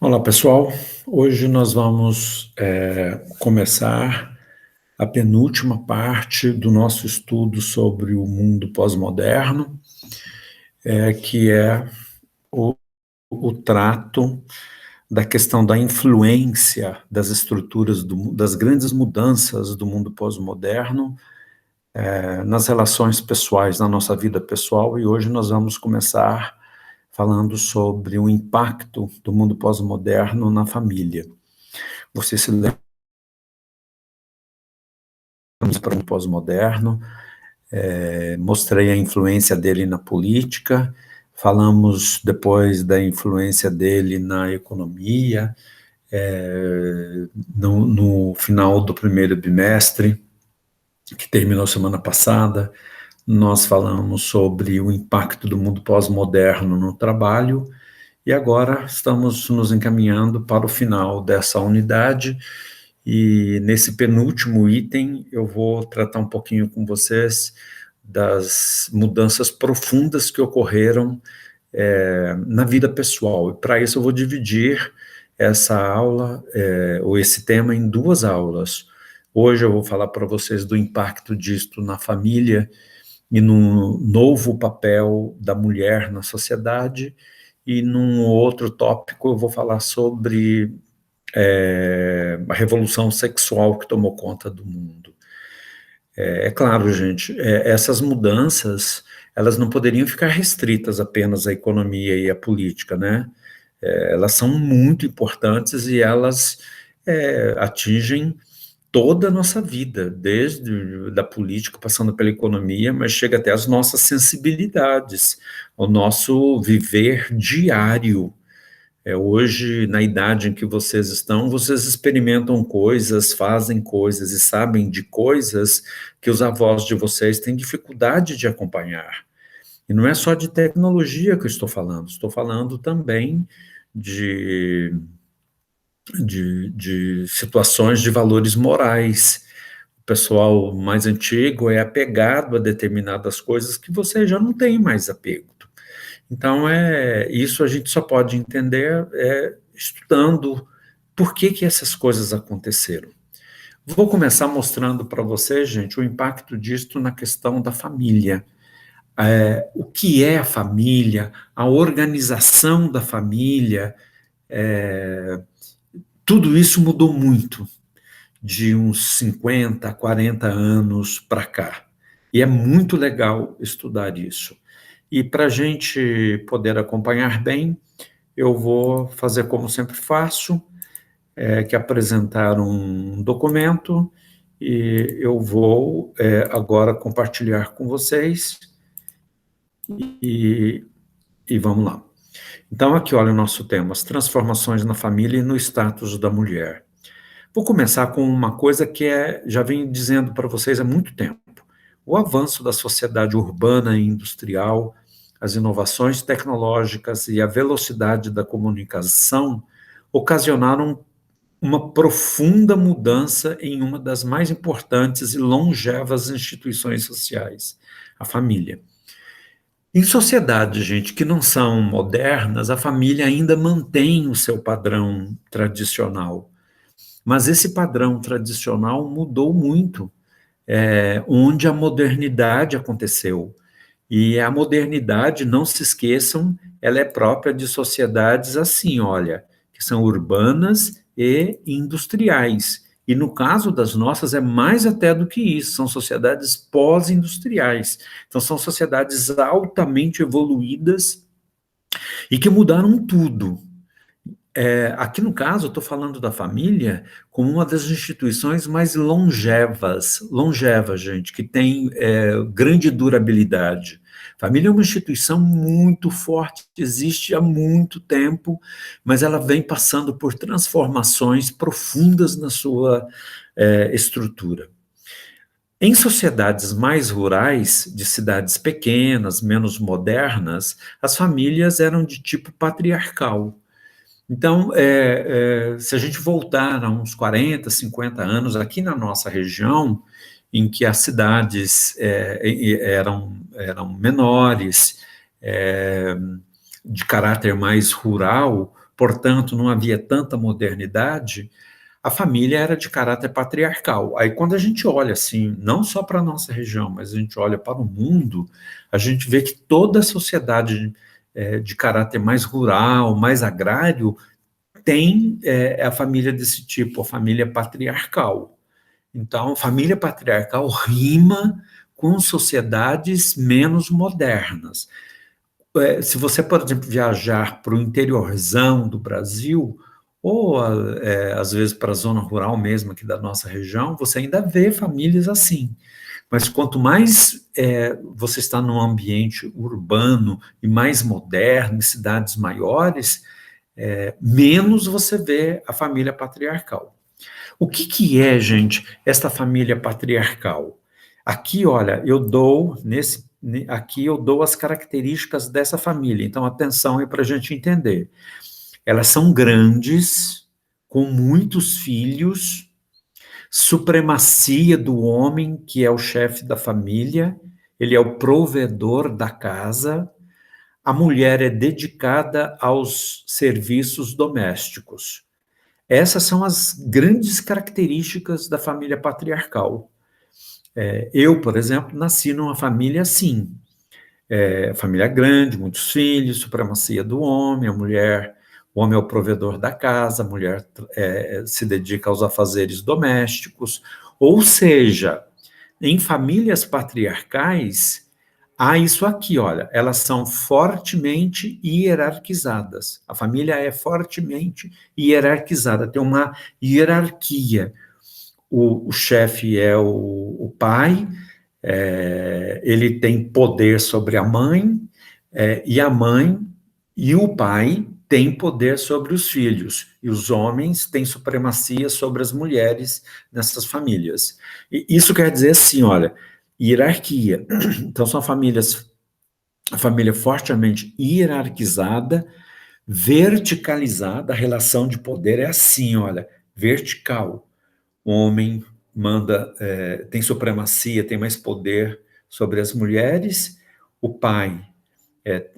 Olá, pessoal. Hoje nós vamos começar a penúltima parte do nosso estudo sobre o mundo pós-moderno, que é o trato da questão da influência das estruturas, das grandes mudanças do mundo pós-moderno nas relações pessoais, na nossa vida pessoal, e hoje nós vamos começar falando sobre o impacto do mundo pós-moderno na família. Você se lembra para o pós-moderno, mostrei a influência dele na política, falamos depois da influência dele na economia, no final do primeiro bimestre, que terminou semana passada, nós falamos sobre o impacto do mundo pós-moderno no trabalho, e agora estamos nos encaminhando para o final dessa unidade, e nesse penúltimo item eu vou tratar um pouquinho com vocês das mudanças profundas que ocorreram na vida pessoal. E para isso eu vou dividir essa aula, ou esse tema, em duas aulas. Hoje eu vou falar para vocês do impacto disto na família e no novo papel da mulher na sociedade, e num outro tópico eu vou falar sobre a revolução sexual que tomou conta do mundo. É claro, gente, essas mudanças, elas não poderiam ficar restritas apenas à economia e à política, né? Elas são muito importantes e elas atingem toda a nossa vida, desde da política, passando pela economia, mas chega até as nossas sensibilidades, o nosso viver diário. Hoje, na idade em que vocês estão, vocês experimentam coisas, fazem coisas e sabem de coisas que os avós de vocês têm dificuldade de acompanhar. E não é só de tecnologia que eu estou falando também de, de situações de valores morais. O pessoal mais antigo é apegado a determinadas coisas que você já não tem mais apego. Então, isso a gente só pode entender estudando por que essas coisas aconteceram. Vou começar mostrando para vocês, gente, o impacto disto na questão da família. O que é a família, a organização da família, tudo isso mudou muito de uns 50, 40 anos para cá. E é muito legal estudar isso. E para a gente poder acompanhar bem, eu vou fazer como sempre faço, que é apresentar um documento, e eu vou agora compartilhar com vocês, e, e vamos lá. Então aqui, olha o nosso tema, as transformações na família e no status da mulher. Vou começar com uma coisa que já venho dizendo para vocês há muito tempo. O avanço da sociedade urbana e industrial, as inovações tecnológicas e a velocidade da comunicação ocasionaram uma profunda mudança em uma das mais importantes e longevas instituições sociais, a família. Em sociedades, gente, que não são modernas, a família ainda mantém o seu padrão tradicional. Mas esse padrão tradicional mudou muito, onde a modernidade aconteceu. E a modernidade, não se esqueçam, ela é própria de sociedades assim, olha, que são urbanas e industriais. E no caso das nossas é mais até do que isso, são sociedades pós-industriais. Então são sociedades altamente evoluídas e que mudaram tudo. Aqui no caso, eu estou falando da família como uma das instituições mais longevas, gente, que tem grande durabilidade. Família é uma instituição muito forte, existe há muito tempo, mas ela vem passando por transformações profundas na sua estrutura. Em sociedades mais rurais, de cidades pequenas, menos modernas, as famílias eram de tipo patriarcal. Então, se a gente voltar a uns 40, 50 anos, aqui na nossa região, em que as cidades eram menores, de caráter mais rural, portanto, não havia tanta modernidade, a família era de caráter patriarcal. Aí, quando a gente olha assim, não só para a nossa região, mas a gente olha para o mundo, a gente vê que toda a sociedade de caráter mais rural, mais agrário, tem a família desse tipo, a família patriarcal. Então, família patriarcal rima com sociedades menos modernas. Se você, por exemplo, viajar para o interiorzão do Brasil, ou às vezes para a zona rural mesmo aqui da nossa região, você ainda vê famílias assim. Mas quanto mais você está num ambiente urbano e mais moderno, em cidades maiores, menos você vê a família patriarcal. O que é, gente, esta família patriarcal? Aqui, olha, aqui eu dou as características dessa família. Então, atenção aí para a gente entender. Elas são grandes, com muitos filhos, supremacia do homem, que é o chefe da família, ele é o provedor da casa, a mulher é dedicada aos serviços domésticos. Essas são as grandes características da família patriarcal. Eu, por exemplo, nasci numa família assim. Família grande, muitos filhos, supremacia do homem, o homem é o provedor da casa, a mulher se dedica aos afazeres domésticos. Ou seja, em famílias patriarcais, há isso aqui, olha, elas são fortemente hierarquizadas. A família é fortemente hierarquizada, tem uma hierarquia. O chefe é o pai, ele tem poder sobre a mãe, e a mãe e o pai têm poder sobre os filhos, e os homens têm supremacia sobre as mulheres nessas famílias. E isso quer dizer assim, olha, hierarquia. Então, são a família fortemente hierarquizada, verticalizada, a relação de poder é assim, olha, vertical. O homem manda, tem supremacia, tem mais poder sobre as mulheres, o pai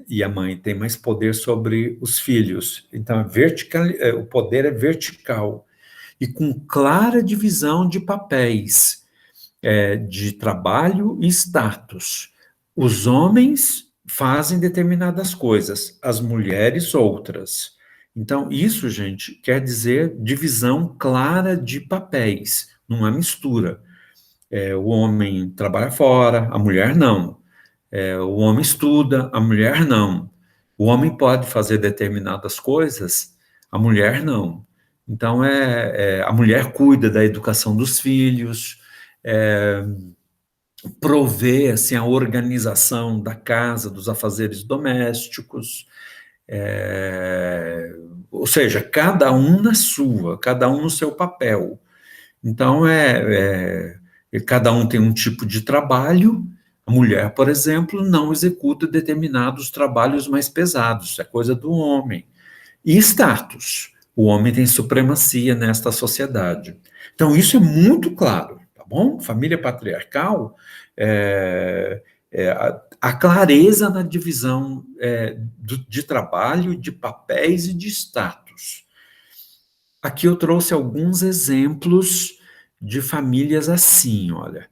e a mãe têm mais poder sobre os filhos. Então, o poder é vertical e com clara divisão de papéis, de trabalho e status. Os homens fazem determinadas coisas, as mulheres outras. Então, isso, gente, quer dizer divisão clara de papéis, não há mistura. O homem trabalha fora, a mulher não. O homem estuda, a mulher não. O homem pode fazer determinadas coisas, a mulher não. Então, a mulher cuida da educação dos filhos, provê assim, a organização da casa, dos afazeres domésticos, ou seja, cada um na sua, cada um no seu papel. Então, cada um tem um tipo de trabalho. A mulher, por exemplo, não executa determinados trabalhos mais pesados, é coisa do homem. E status. O homem tem supremacia nesta sociedade. Então, isso é muito claro, tá bom? Família patriarcal, a clareza na divisão de trabalho, de papéis e de status. Aqui eu trouxe alguns exemplos de famílias assim, olha.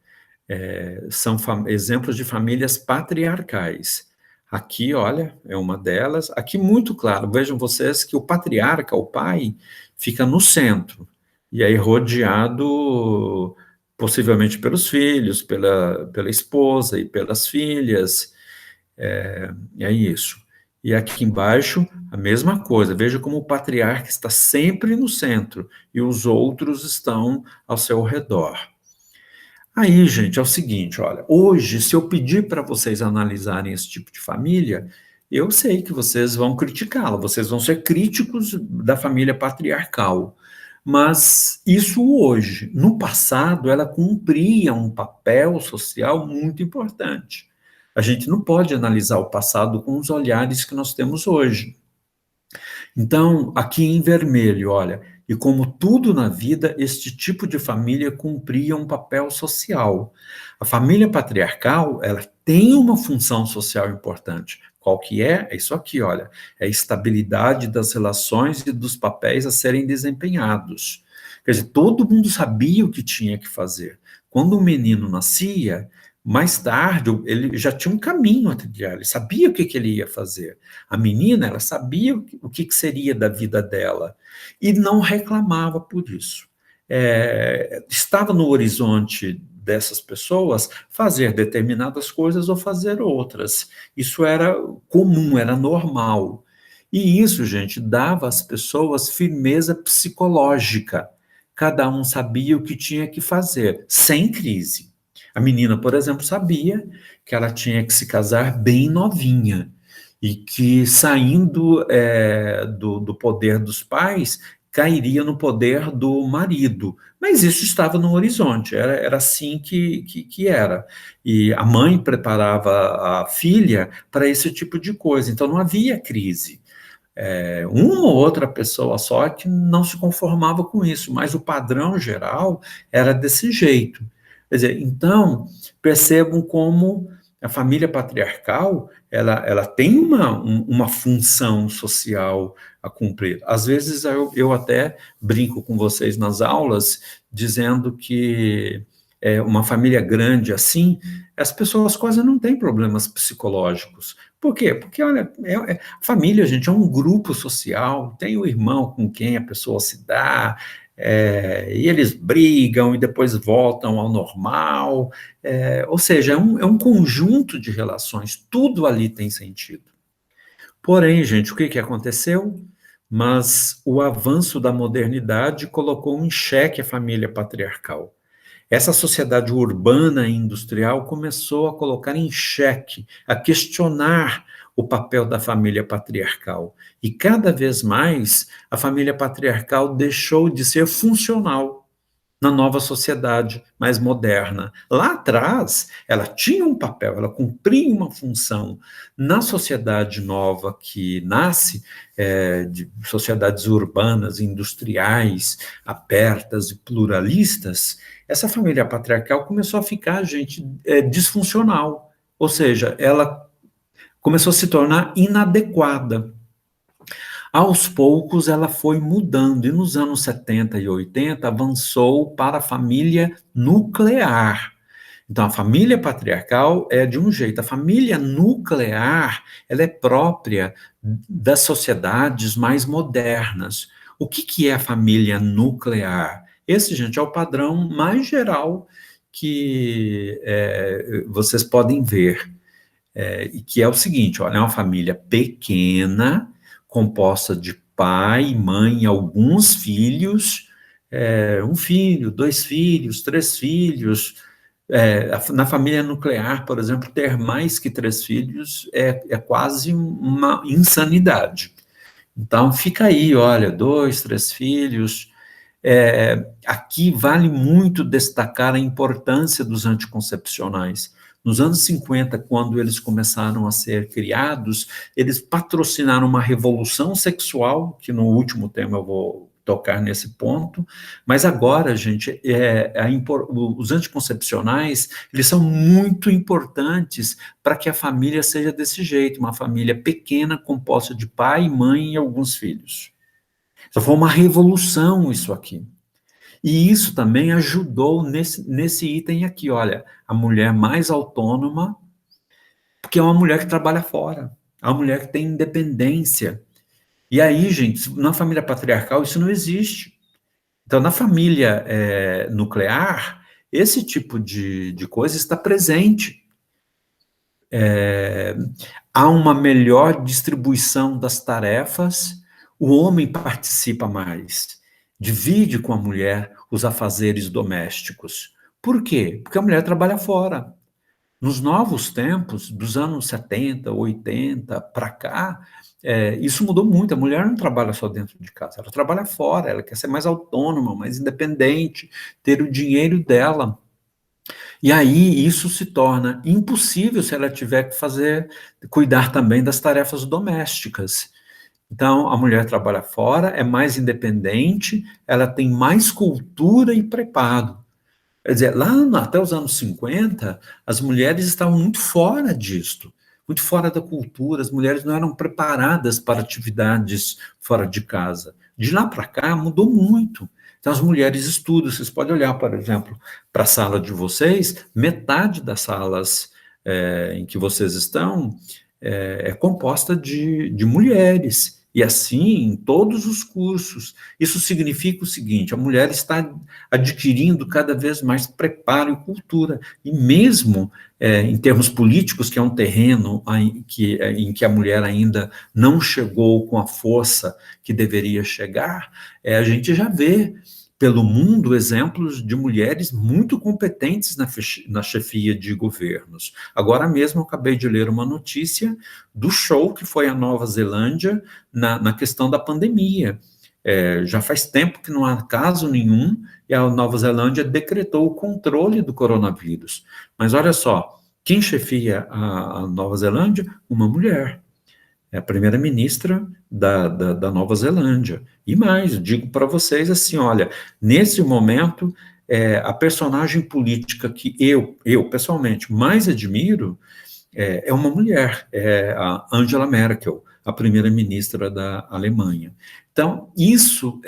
São exemplos de famílias patriarcais. Aqui, olha, é uma delas. Aqui, muito claro, vejam vocês que o patriarca, o pai, fica no centro, e aí rodeado possivelmente pelos filhos, pela esposa e pelas filhas. É isso. E aqui embaixo, a mesma coisa. Veja como o patriarca está sempre no centro e os outros estão ao seu redor. Aí, gente, é o seguinte, olha, hoje, se eu pedir para vocês analisarem esse tipo de família, eu sei que vocês vão criticá-la, vocês vão ser críticos da família patriarcal, mas isso hoje. No passado, ela cumpria um papel social muito importante. A gente não pode analisar o passado com os olhares que nós temos hoje. Então, aqui em vermelho, olha, e como tudo na vida, este tipo de família cumpria um papel social. A família patriarcal, ela tem uma função social importante. Qual que é? É isso aqui, olha. É a estabilidade das relações e dos papéis a serem desempenhados. Quer dizer, todo mundo sabia o que tinha que fazer. Quando o menino nascia, mais tarde, ele já tinha um caminho a trilhar, ele sabia o que, que ele ia fazer. A menina, ela sabia o que, que seria da vida dela e não reclamava por isso. Estava no horizonte dessas pessoas fazer determinadas coisas ou fazer outras. Isso era comum, era normal. E isso, gente, dava às pessoas firmeza psicológica. Cada um sabia o que tinha que fazer, sem crise. A menina, por exemplo, sabia que ela tinha que se casar bem novinha e que saindo do poder dos pais, cairia no poder do marido. Mas isso estava no horizonte, era assim que era. E a mãe preparava a filha para esse tipo de coisa, então não havia crise. Uma ou outra pessoa só que não se conformava com isso, mas o padrão geral era desse jeito. Quer dizer, então, percebam como a família patriarcal, ela tem uma função social a cumprir. Às vezes eu até brinco com vocês nas aulas, dizendo que uma família grande assim, as pessoas quase não têm problemas psicológicos. Por quê? Porque, olha, família, gente, é um grupo social, tem o irmão com quem a pessoa se dá, e eles brigam e depois voltam ao normal, ou seja, é um conjunto de relações, tudo ali tem sentido. Porém, gente, o que aconteceu? Mas o avanço da modernidade colocou em xeque a família patriarcal. Essa sociedade urbana e industrial começou a colocar em xeque, a questionar o papel da família patriarcal. E cada vez mais a família patriarcal deixou de ser funcional na nova sociedade mais moderna. Lá atrás, ela tinha um papel, ela cumpria uma função. Na sociedade nova que nasce, de sociedades urbanas, industriais, abertas e pluralistas, essa família patriarcal começou a ficar, gente, disfuncional. Ou seja, ela começou a se tornar inadequada. Aos poucos, ela foi mudando, e nos anos 70 e 80 avançou para a família nuclear. Então, a família patriarcal é de um jeito, a família nuclear, ela é própria das sociedades mais modernas. O que é a família nuclear? Esse, gente, é o padrão mais geral que vocês podem ver, e que é o seguinte, olha, é uma família pequena, composta de pai, mãe, alguns filhos, um filho, dois filhos, três filhos. Na família nuclear, por exemplo, ter mais que três filhos é quase uma insanidade. Então, fica aí, olha, dois, três filhos. Aqui vale muito destacar a importância dos anticoncepcionais. Nos anos 50, quando eles começaram a ser criados, eles patrocinaram uma revolução sexual, que no último tema eu vou tocar nesse ponto, mas agora, gente, os anticoncepcionais, eles são muito importantes para que a família seja desse jeito, uma família pequena, composta de pai, mãe e alguns filhos. Então, foi uma revolução isso aqui. E isso também ajudou nesse item aqui, olha, a mulher mais autônoma, porque é uma mulher que trabalha fora, é uma mulher que tem independência. E aí, gente, na família patriarcal isso não existe. Então, na família nuclear, esse tipo de coisa está presente. Há uma melhor distribuição das tarefas, o homem participa mais, divide com a mulher os afazeres domésticos. Por quê? Porque a mulher trabalha fora. Nos novos tempos, dos anos 70, 80 para cá, isso mudou muito. A mulher não trabalha só dentro de casa, ela trabalha fora, ela quer ser mais autônoma, mais independente, ter o dinheiro dela. E aí isso se torna impossível se ela tiver que cuidar também das tarefas domésticas. Então, a mulher trabalha fora, é mais independente, ela tem mais cultura e preparo. Quer dizer, até os anos 50, as mulheres estavam muito fora disto. muito fora da cultura, as mulheres não eram preparadas para atividades fora de casa. De lá para cá, mudou muito. Então, as mulheres estudam, vocês podem olhar, por exemplo, para a sala de vocês, metade das salas em que vocês estão é composta de mulheres. E assim, em todos os cursos. Isso significa o seguinte: a mulher está adquirindo cada vez mais preparo e cultura. E mesmo em termos políticos, que é um terreno em que a mulher ainda não chegou com a força que deveria chegar, a gente já vê pelo mundo exemplos de mulheres muito competentes na chefia de governos. Agora mesmo eu acabei de ler uma notícia do show que foi a Nova Zelândia na questão da pandemia. Já faz tempo que não há caso nenhum e a Nova Zelândia decretou o controle do coronavírus. Mas olha só, quem chefia a Nova Zelândia? Uma mulher. É a primeira-ministra da Nova Zelândia. E mais, digo para vocês assim, olha, nesse momento, a personagem política que eu pessoalmente mais admiro é uma mulher, é a Angela Merkel, a primeira-ministra da Alemanha. Então, isso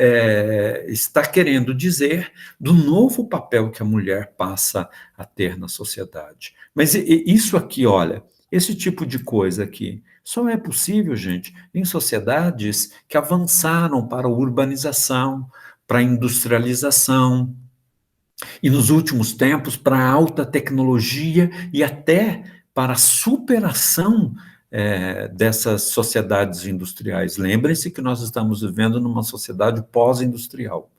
está querendo dizer do novo papel que a mulher passa a ter na sociedade. Mas isso aqui, olha, esse tipo de coisa aqui, só é possível, gente, em sociedades que avançaram para a urbanização, para a industrialização, e nos últimos tempos para a alta tecnologia e até para a superação dessas sociedades industriais. Lembrem-se que nós estamos vivendo numa sociedade pós-industrial.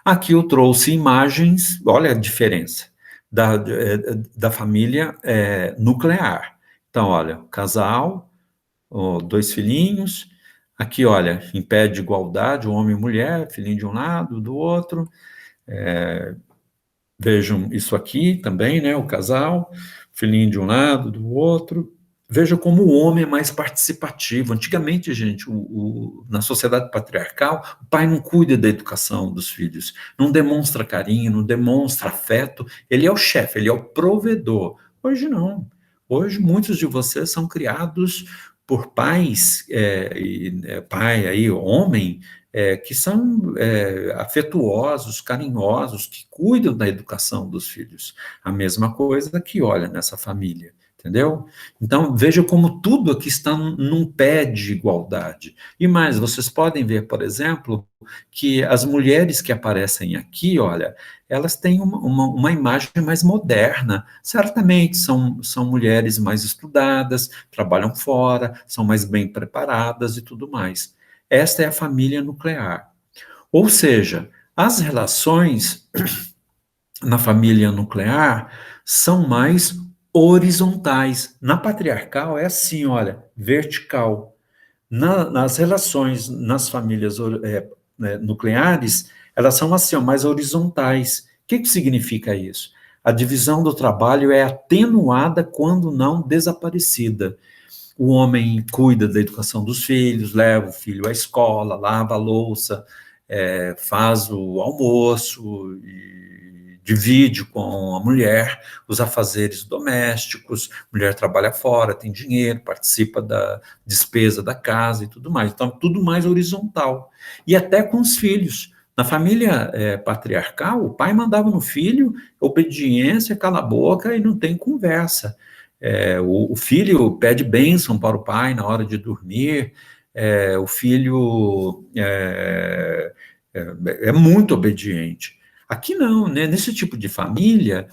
Aqui eu trouxe imagens, olha a diferença, da família nuclear. Então, olha, casal, dois filhinhos, aqui, olha, em pé de igualdade, homem e mulher, filhinho de um lado, do outro, vejam isso aqui também, né, o casal, filhinho de um lado, do outro. Veja como o homem é mais participativo. Antigamente, gente, na sociedade patriarcal, o pai não cuida da educação dos filhos, não demonstra carinho, não demonstra afeto, ele é o chefe, ele é o provedor. Hoje não. Hoje, muitos de vocês são criados por pais, pai aí, homem, que são afetuosos, carinhosos, que cuidam da educação dos filhos. A mesma coisa que olha nessa família, entendeu? Então, veja como tudo aqui está num pé de igualdade. E mais, vocês podem ver, por exemplo, que as mulheres que aparecem aqui, olha, elas têm uma imagem mais moderna. Certamente são mulheres mais estudadas, trabalham fora, são mais bem preparadas e tudo mais. Esta é a família nuclear. Ou seja, as relações na família nuclear são mais horizontais. Na patriarcal é assim, olha, vertical. Nas relações nas famílias nucleares, elas são assim, ó, mais horizontais. O que significa isso? A divisão do trabalho é atenuada quando não desaparecida. O homem cuida da educação dos filhos, leva o filho à escola, lava a louça, faz o almoço, e divide com a mulher os afazeres domésticos, a mulher trabalha fora, tem dinheiro, participa da despesa da casa e tudo mais. Então, tudo mais horizontal. E até com os filhos. Na família patriarcal, o pai mandava no filho obediência, cala a boca e não tem conversa. O filho pede bênção para o pai na hora de dormir, o filho é muito obediente. Aqui não, né? Nesse tipo de família,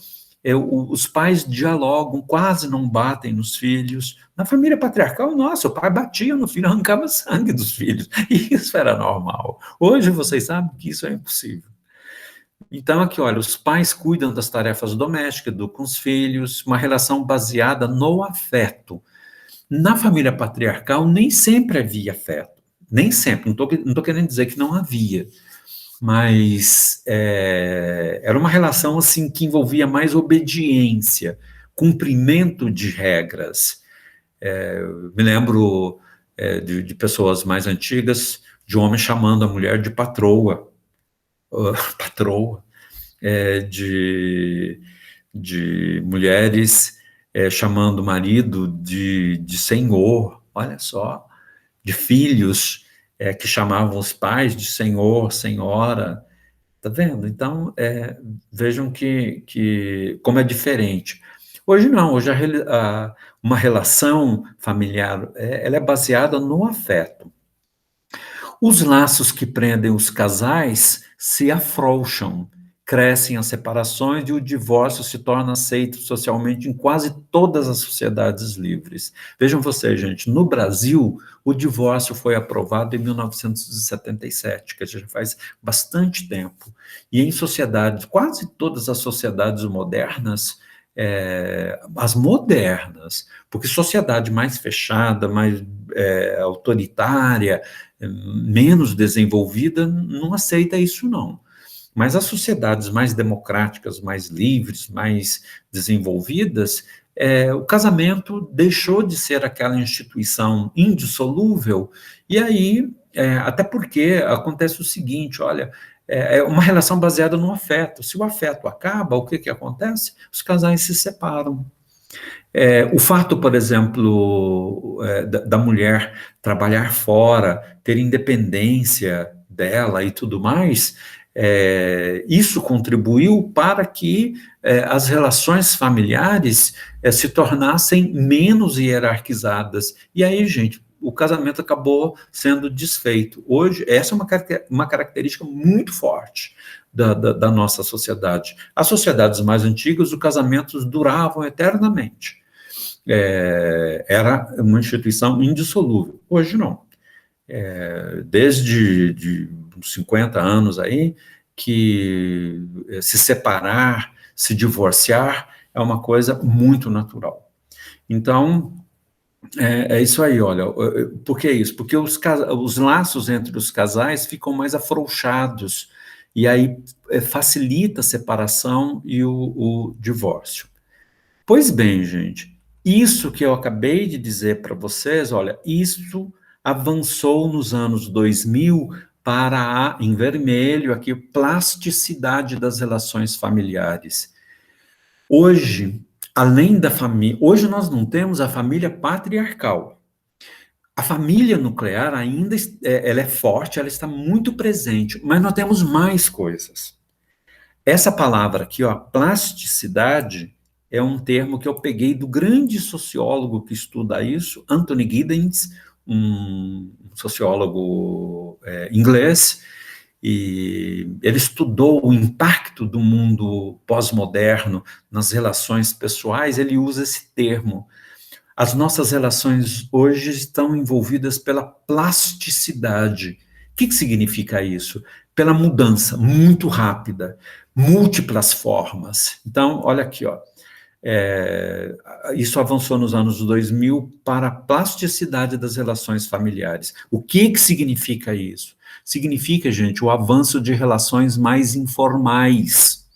os pais dialogam, quase não batem nos filhos. Na família patriarcal, nossa, o pai batia no filho, arrancava sangue dos filhos, e isso era normal. Hoje vocês sabem que isso é impossível. Então, aqui, olha, os pais cuidam das tarefas domésticas, com os filhos, uma relação baseada no afeto. Na família patriarcal, nem sempre havia afeto. Nem sempre, não estou querendo dizer que não havia. Mas era uma relação, assim, que envolvia mais obediência, cumprimento de regras. Me lembro de pessoas mais antigas, de homem chamando a mulher de patroa, patroa, de mulheres chamando o marido de senhor, olha só, de filhos que chamavam os pais de senhor, senhora, tá vendo? Então, vejam como é diferente. Hoje não, hoje uma relação familiar, ela é baseada no afeto. Os laços que prendem os casais se afrouxam, crescem as separações e o divórcio se torna aceito socialmente em quase todas as sociedades livres. Vejam vocês, gente, no Brasil, o divórcio foi aprovado em 1977, que já faz bastante tempo. E em sociedades, quase todas as sociedades modernas, as modernas, porque sociedade mais fechada, mais autoritária, menos desenvolvida, não aceita isso, não. Mas as sociedades mais democráticas, mais livres, mais desenvolvidas, o casamento deixou de ser aquela instituição indissolúvel, e aí, até porque acontece o seguinte, olha, é uma relação baseada no afeto. Se o afeto acaba, o que acontece? Os casais se separam. O fato, por exemplo, da mulher trabalhar fora, ter independência dela e tudo mais, isso contribuiu para que as relações familiares se tornassem menos hierarquizadas. E aí, gente, o casamento acabou sendo desfeito. Hoje, essa é uma característica muito forte da nossa sociedade. As sociedades mais antigas, os casamentos duravam eternamente. Era uma instituição indissolúvel. Hoje não. Desde uns 50 anos aí, que se separar, se divorciar, é uma coisa muito natural. Então, isso aí, olha. Por que isso? Porque os laços entre os casais ficam mais afrouxados, e aí facilita a separação e o divórcio. Pois bem, gente, isso que eu acabei de dizer para vocês, olha, isso avançou nos anos 2000 para em vermelho, aqui, plasticidade das relações familiares. Hoje, além da família, hoje nós não temos a família patriarcal. A família nuclear ainda ela é forte, ela está muito presente, mas nós temos mais coisas. Essa palavra aqui, ó, plasticidade, é um termo que eu peguei do grande sociólogo que estuda isso, Anthony Giddens, um sociólogo inglês, e ele estudou o impacto do mundo pós-moderno nas relações pessoais, ele usa esse termo. As nossas relações hoje estão envolvidas pela plasticidade. O que significa isso? Pela mudança muito rápida, múltiplas formas. Então, olha aqui, ó, isso avançou nos anos 2000 para a plasticidade das relações familiares. O que significa isso? Significa, gente, o avanço de relações mais informais,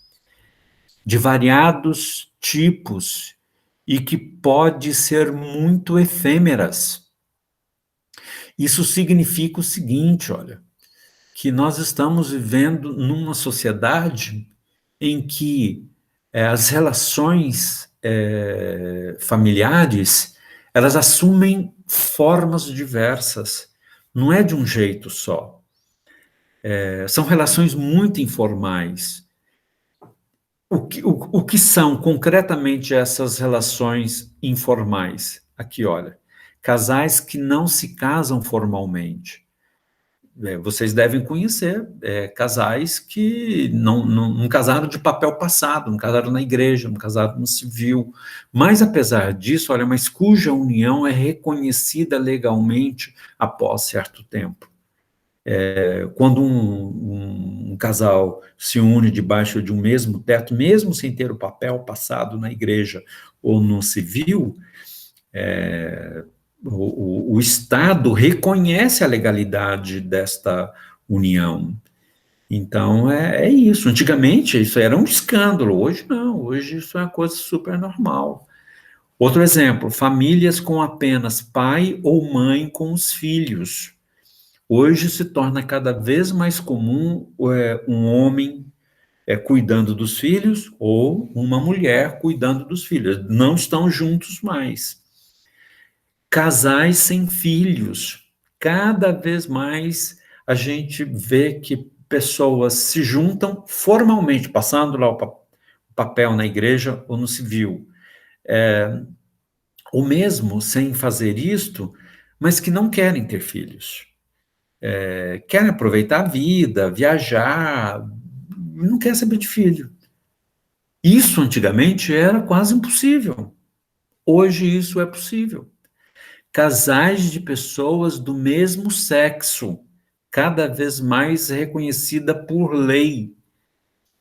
de variados tipos, e que pode ser muito efêmeras. Isso significa o seguinte, olha, que nós estamos vivendo numa sociedade em que as relações familiares, elas assumem formas diversas, não é de um jeito só. São relações muito informais. O que são concretamente essas relações informais? Aqui, olha, casais que não se casam formalmente. Vocês devem conhecer casais que não casaram de papel passado, não casaram na igreja, não casaram no civil, mas apesar disso, olha, mas cuja união é reconhecida legalmente após certo tempo. Quando um casal se une debaixo de um mesmo teto, mesmo sem ter o papel passado na igreja ou no civil, o Estado reconhece a legalidade desta união. Então, é isso. Antigamente, isso era um escândalo. Hoje, não. Hoje, isso é uma coisa super normal. Outro exemplo, famílias com apenas pai ou mãe com os filhos. Hoje se torna cada vez mais comum um homem cuidando dos filhos, ou uma mulher cuidando dos filhos. Não estão juntos mais. Casais sem filhos. Cada vez mais a gente vê que pessoas se juntam formalmente, passando lá o papel na igreja ou no civil. Ou mesmo sem fazer isto, mas que não querem ter filhos. Querem aproveitar a vida, viajar, não quer saber de filho. Isso antigamente era quase impossível. Hoje isso é possível. Casais de pessoas do mesmo sexo, cada vez mais reconhecida por lei.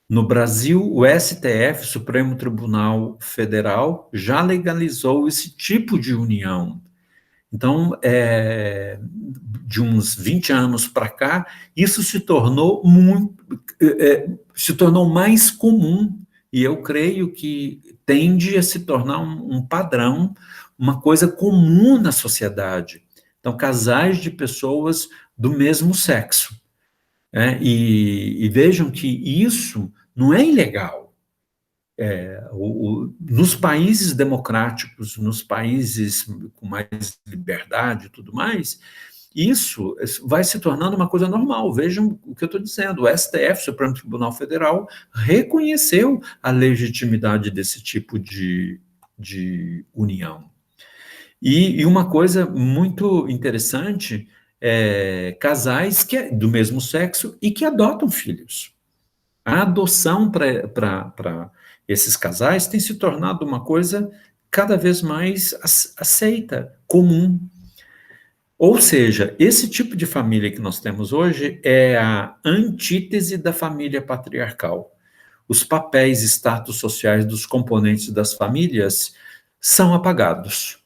No Brasil, o STF, Supremo Tribunal Federal, já legalizou esse tipo de união. Então, de uns 20 anos para cá, isso se tornou se tornou mais comum, e eu creio que tende a se tornar um padrão, uma coisa comum na sociedade. Então, casais de pessoas do mesmo sexo. E vejam que isso não é ilegal. Nos países democráticos, nos países com mais liberdade e tudo mais, isso vai se tornando uma coisa normal. Vejam o que eu estou dizendo. O STF, Supremo Tribunal Federal, reconheceu a legitimidade desse tipo de união. E uma coisa muito interessante casais do mesmo sexo e que adotam filhos. A adoção para esses casais tem se tornado uma coisa cada vez mais aceita, comum. Ou seja, esse tipo de família que nós temos hoje é a antítese da família patriarcal. Os papéis e status sociais dos componentes das famílias são apagados.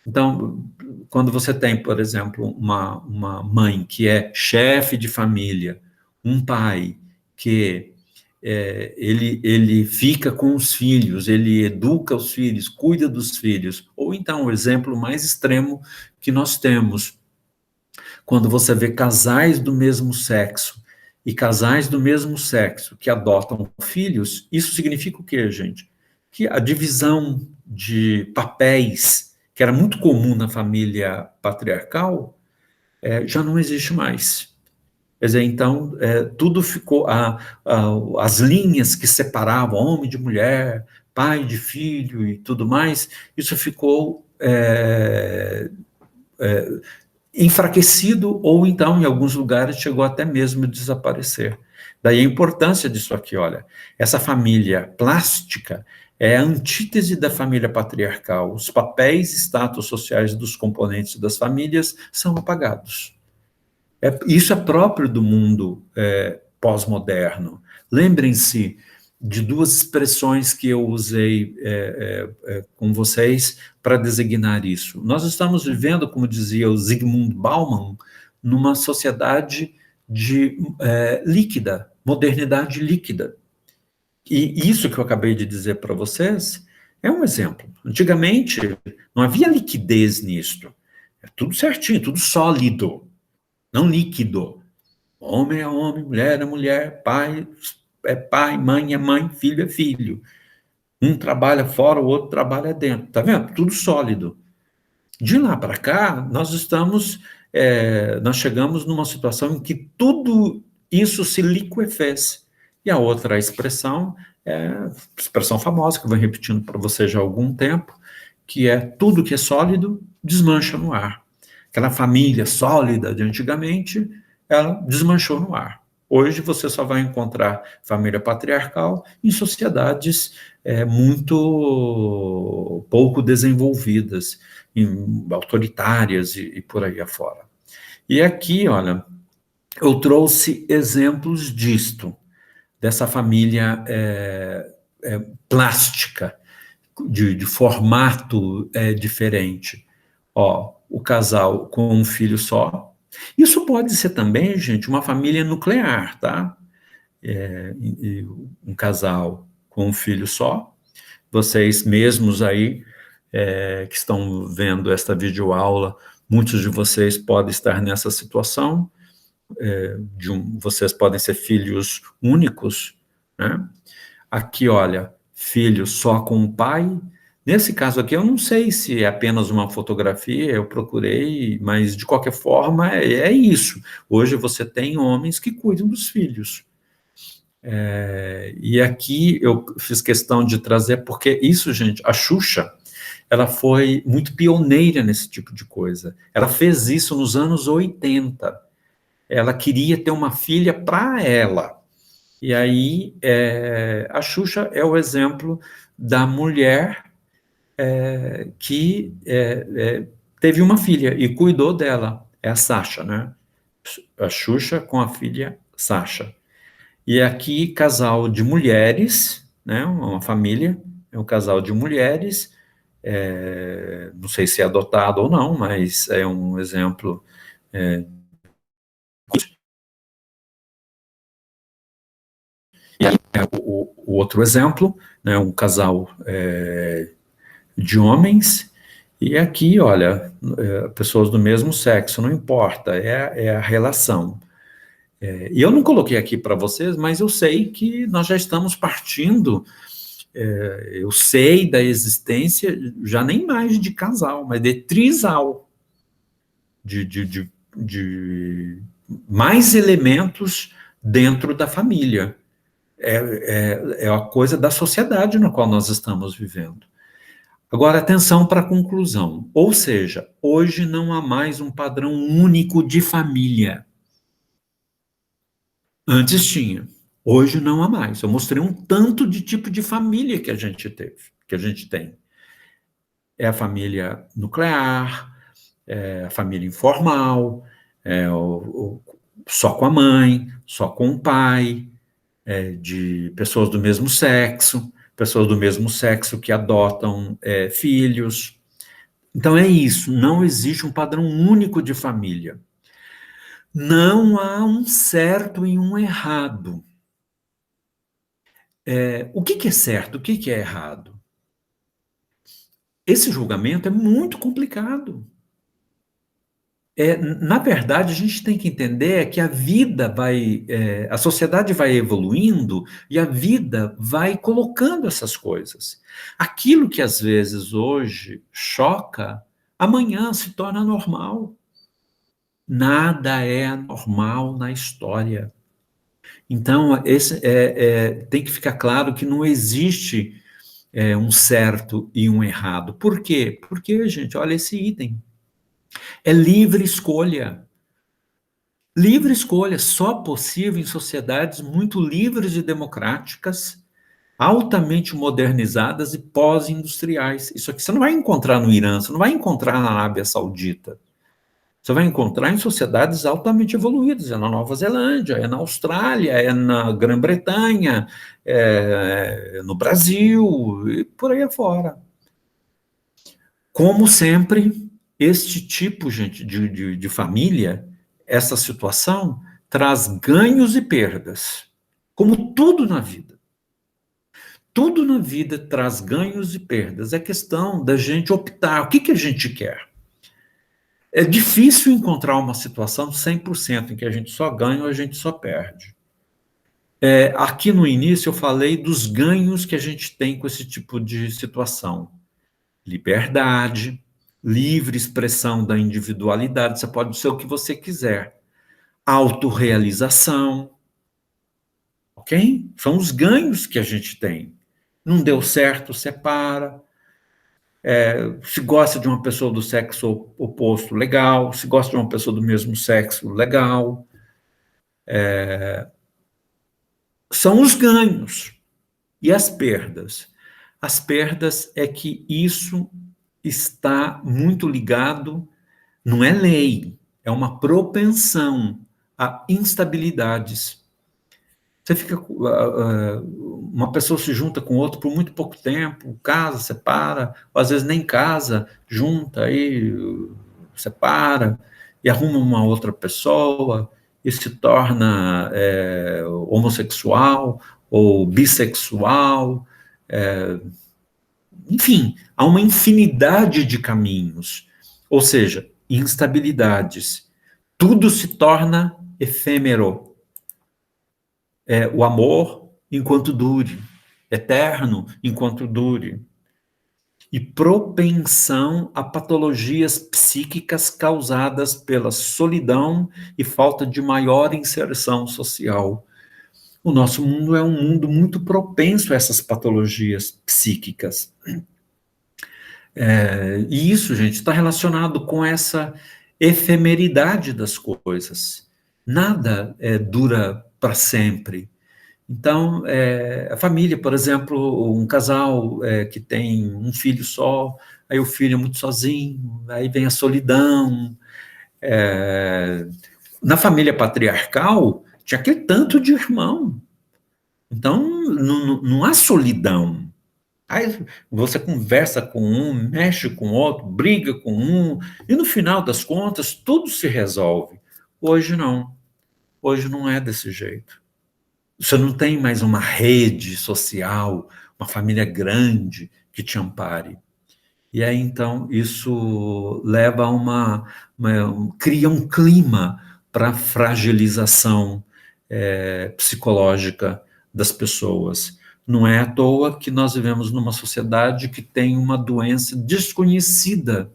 Então, quando você tem, por exemplo, uma mãe que é chefe de família, um pai que ele fica com os filhos, ele educa os filhos, cuida dos filhos, ou então o exemplo mais extremo que nós temos, quando você vê casais do mesmo sexo e casais do mesmo sexo que adotam filhos, isso significa o quê, gente? Que a divisão de papéis, que era muito comum na família patriarcal, já não existe mais. Quer dizer, então, tudo ficou, as linhas que separavam homem de mulher, pai de filho e tudo mais, isso ficou enfraquecido, ou então, em alguns lugares, chegou até mesmo a desaparecer. Daí a importância disso aqui, olha, essa família plástica é a antítese da família patriarcal. Os papéis e status sociais dos componentes das famílias são apagados. Isso é próprio do mundo pós-moderno. Lembrem-se de duas expressões que eu usei com vocês para designar isso. Nós estamos vivendo, como dizia o Zygmunt Bauman, numa sociedade líquida, modernidade líquida. E isso que eu acabei de dizer para vocês é um exemplo. Antigamente, não havia liquidez nisto. É tudo certinho, tudo sólido, não líquido. Homem é homem, mulher é mulher, pai é pai, mãe é mãe, filho é filho. Um trabalha fora, o outro trabalha dentro. Tá vendo? Tudo sólido. De lá para cá, nós chegamos numa situação em que tudo isso se liquefez. E a outra expressão expressão famosa, que eu venho repetindo para você já há algum tempo, que é tudo que é sólido desmancha no ar. Aquela família sólida de antigamente, ela desmanchou no ar. Hoje você só vai encontrar família patriarcal em sociedades muito pouco desenvolvidas, autoritárias e por aí afora. E aqui, olha, eu trouxe exemplos disto, dessa família plástica, de formato diferente. Ó, o casal com um filho só. Isso pode ser também, gente, uma família nuclear, tá? Um casal com um filho só. Vocês mesmos aí, que estão vendo esta videoaula, muitos de vocês podem estar nessa situação. Vocês podem ser filhos únicos, né? Aqui, olha, filho só com o pai. Nesse caso aqui, eu não sei se é apenas uma fotografia, eu procurei, mas de qualquer forma é isso. Hoje você tem homens que cuidam dos filhos. E aqui eu fiz questão de trazer, porque isso, gente, a Xuxa, ela foi muito pioneira nesse tipo de coisa. Ela fez isso nos anos 80. Ela queria ter uma filha para ela. E aí, a Xuxa é o exemplo da mulher que teve uma filha e cuidou dela. É a Sasha, né? A Xuxa com a filha Sasha. E aqui, casal de mulheres, né? Uma família, é um casal de mulheres, não sei se é adotado ou não, mas é um exemplo. E aí, o outro exemplo, né? Um casal de homens, e aqui, olha, pessoas do mesmo sexo, não importa, é a relação. E eu não coloquei aqui para vocês, mas eu sei que nós já estamos partindo, eu sei da existência, já nem mais de casal, mas de trisal, de mais elementos dentro da família. É a coisa da sociedade na qual nós estamos vivendo. Agora, atenção para a conclusão. Ou seja, hoje não há mais um padrão único de família. Antes tinha. Hoje não há mais. Eu mostrei um tanto de tipo de família que a gente teve, que a gente tem. É a família nuclear, é a família informal, só com a mãe, só com o pai, de pessoas do mesmo sexo que adotam filhos. Então é isso, não existe um padrão único de família. Não há um certo e um errado. O que é certo, o que é errado? Esse julgamento é muito complicado. Na verdade, a gente tem que entender que a vida vai, a sociedade vai evoluindo e a vida vai colocando essas coisas. Aquilo que às vezes hoje choca, amanhã se torna normal. Nada é anormal na história. Então, tem que ficar claro que não existe um certo e um errado. Por quê? Porque, gente, olha esse item. É livre escolha. Livre escolha, só possível em sociedades muito livres e democráticas, altamente modernizadas e pós-industriais. Isso aqui você não vai encontrar no Irã, você não vai encontrar na Arábia Saudita. Você vai encontrar em sociedades altamente evoluídas, é na Nova Zelândia, é na Austrália, é na Grã-Bretanha, no Brasil, e por aí afora. Como sempre, este tipo, gente, de família, essa situação, traz ganhos e perdas, como tudo na vida. Tudo na vida traz ganhos e perdas. É questão da gente optar. O que a gente quer? É difícil encontrar uma situação 100% em que a gente só ganha ou a gente só perde. Aqui no início eu falei dos ganhos que a gente tem com esse tipo de situação. Liberdade, livre expressão da individualidade, você pode ser o que você quiser. Autorrealização, ok? São os ganhos que a gente tem. Não deu certo, separa. Se gosta de uma pessoa do sexo oposto, legal. Se gosta de uma pessoa do mesmo sexo, legal. São os ganhos. E as perdas? As perdas é que isso está muito ligado, não é lei, é uma propensão a instabilidades. Você fica, uma pessoa se junta com outra por muito pouco tempo, casa, separa, ou às vezes nem casa, junta, aí separa, e arruma uma outra pessoa, e se torna homossexual ou bissexual, enfim, há uma infinidade de caminhos, ou seja, instabilidades. Tudo se torna efêmero. O amor enquanto dure, eterno enquanto dure, e propensão a patologias psíquicas causadas pela solidão e falta de maior inserção social. O nosso mundo é um mundo muito propenso a essas patologias psíquicas. E isso, gente, está relacionado com essa efemeridade das coisas. Nada dura para sempre. Então, a família, por exemplo, um casal que tem um filho só, aí o filho é muito sozinho, aí vem a solidão. Na família patriarcal, tinha aquele tanto de irmão. Então, não há solidão. Aí você conversa com um, mexe com o outro, briga com um, e no final das contas, tudo se resolve. Hoje não. Hoje não é desse jeito. Você não tem mais uma rede social, uma família grande que te ampare. E aí, então, isso leva a cria um clima para fragilização psicológica das pessoas. Não é à toa que nós vivemos numa sociedade que tem uma doença desconhecida,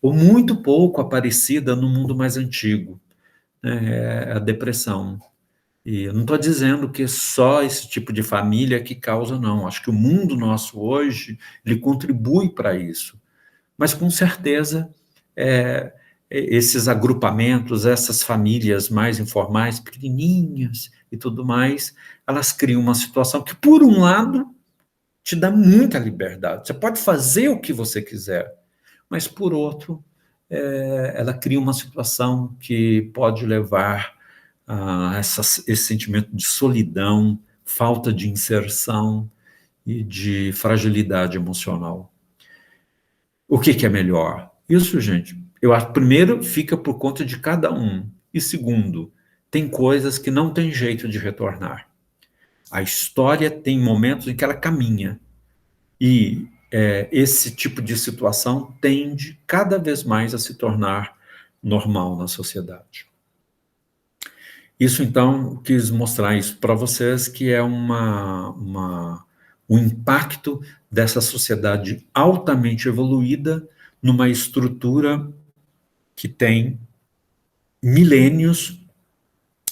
ou muito pouco aparecida no mundo mais antigo, né? É a depressão. E eu não estou dizendo que só esse tipo de família que causa, não. Acho que o mundo nosso hoje, ele contribui para isso. Mas, com certeza, esses agrupamentos, essas famílias mais informais, pequenininhas e tudo mais, elas criam uma situação que, por um lado, te dá muita liberdade. Você pode fazer o que você quiser, mas, por outro, ela cria uma situação que pode levar a esse sentimento de solidão, falta de inserção e de fragilidade emocional. O que é melhor? Isso, gente, eu acho, primeiro, fica por conta de cada um. E segundo, tem coisas que não tem jeito de retornar. A história tem momentos em que ela caminha. E esse tipo de situação tende cada vez mais a se tornar normal na sociedade. Isso, então, quis mostrar isso para vocês, que é o impacto dessa sociedade altamente evoluída numa estrutura que tem milênios,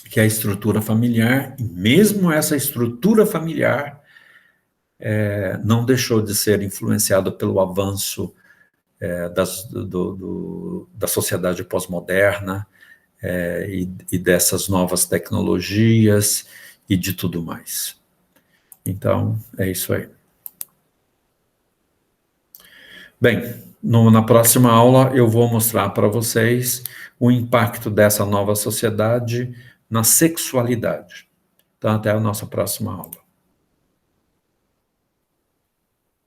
que é a estrutura familiar, e mesmo essa estrutura familiar não deixou de ser influenciada pelo avanço da sociedade pós-moderna, e dessas novas tecnologias e de tudo mais. Então, é isso aí. Bem, na próxima aula eu vou mostrar para vocês o impacto dessa nova sociedade na sexualidade. Então, até a nossa próxima aula.